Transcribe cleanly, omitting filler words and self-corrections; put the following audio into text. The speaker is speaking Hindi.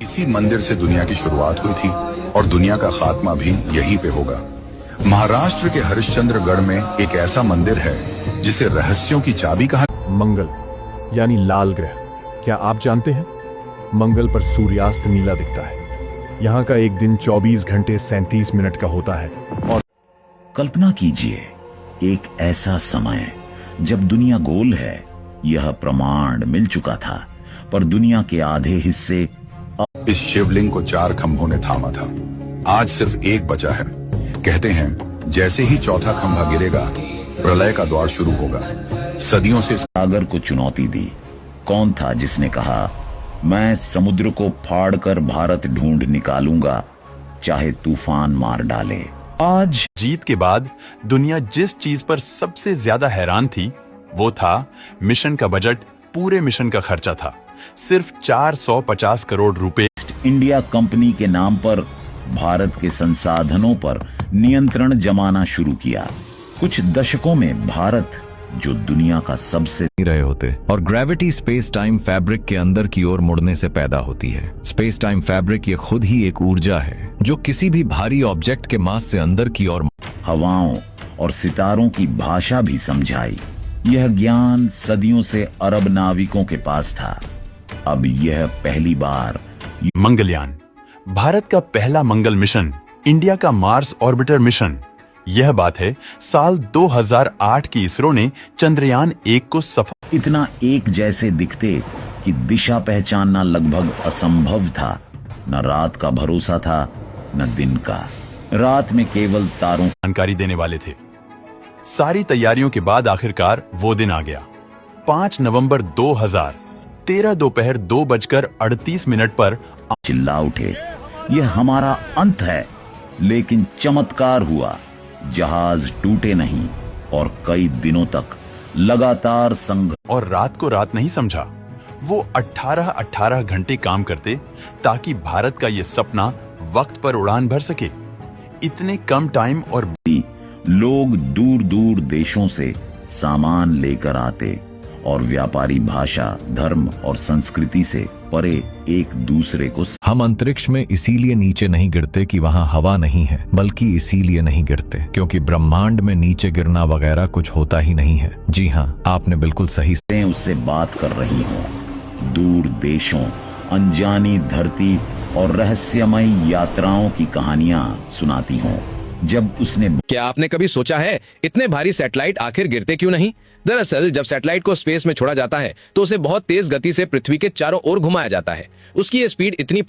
इसी मंदिर से दुनिया की शुरुआत हुई थी और दुनिया का खात्मा भी यहीं पे होगा। महाराष्ट्र के हरिश्चंद्रगढ़ में एक ऐसा मंदिर है जिसे रहस्यों की चाबी कहा। मंगल यानी लाल ग्रह, क्या आप जानते हैं मंगल पर सूर्यास्त नीला दिखता है। यहाँ का एक दिन 24 घंटे 37 मिनट का होता है। और कल्पना कीजिए एक ऐसा समय जब दुनिया गोल है। यह प्रमाण मिल चुका था, पर दुनिया के आधे हिस्से इस शिवलिंग को 4 खंभों ने थामा था। आज सिर्फ एक बचा है। कहते हैं जैसे ही चौथा खंभा गिरेगा प्रलय का दौर शुरू होगा। सदियों से सागर को चुनौती दी। कौन था जिसने कहा, मैं समुद्र को फाड़कर भारत ढूंढ निकालूंगा, चाहे तूफान मार डाले। आज जीत के बाद दुनिया जिस चीज पर सबसे ज्यादा हैरान थी वो था मिशन का बजट। पूरे मिशन का खर्चा था सिर्फ 450 करोड़ रुपए। इंडिया कंपनी के नाम पर भारत के संसाधनों पर नियंत्रण जमाना शुरू किया। कुछ दशकों में भारत जो दुनिया का सबसे रहे होते और ग्रेविटी स्पेस टाइम फैब्रिक के अंदर की ओर मुड़ने से पैदा होती है। स्पेस टाइम फैब्रिक ये खुद ही एक ऊर्जा है जो किसी भी भारी ऑब्जेक्ट के मास से अंदर की ओर हवाओं और सितारों की भाषा भी समझाई। यह ज्ञान सदियों से अरब नाविकों के पास था। अब यह पहली बार मंगलयान, भारत का पहला मंगल मिशन, इंडिया का मार्स ऑर्बिटर मिशन। यह बात है साल 2008 की इसरो ने चंद्रयान 1 को सफल। इतना एक जैसे दिखते कि दिशा पहचानना लगभग असंभव था। न रात का भरोसा था न दिन का। रात में केवल तारों जानकारी देने वाले थे। सारी तैयारियों के बाद आखिरकार वो दिन आ गया। 5 नवंबर 2013 दोपहर 2:38 पर चिल्ला उठे, यह हमारा अंत है। लेकिन चमत्कार हुआ। जहाज टूटे नहीं और कई दिनों तक लगातार संघर्ष। और रात को रात नहीं समझा। वो 18 घंटे काम करते ताकि भारत का ये सपना वक्त पर उड़ान भर सके। इतने कम टाइम और लोग दूर दूर देशों से सामान लेकर आते और व्यापारी भाषा, धर्म और संस्कृति से परे एक दूसरे को। हम अंतरिक्ष में इसीलिए नीचे नहीं गिरते कि वहाँ हवा नहीं है, बल्कि इसीलिए नहीं गिरते क्योंकि ब्रह्मांड में नीचे गिरना वगैरह कुछ होता ही नहीं है। जी हाँ, आपने बिल्कुल सही। उससे बात कर रही हूँ। दूर देशों, अनजानी धरती और रहस्यमय यात्राओं की कहानियां सुनाती हूँ। जब उसने क्या आपने कभी सोचा है इतने भारी सैटेलाइट आखिर गिरते क्यों नहीं? दरअसल जब सैटेलाइट को स्पेस में छोड़ा जाता है तो उसे बहुत तेज गति से पृथ्वी के चारों ओर घुमाया जाता है। उसकी ये स्पीड इतनी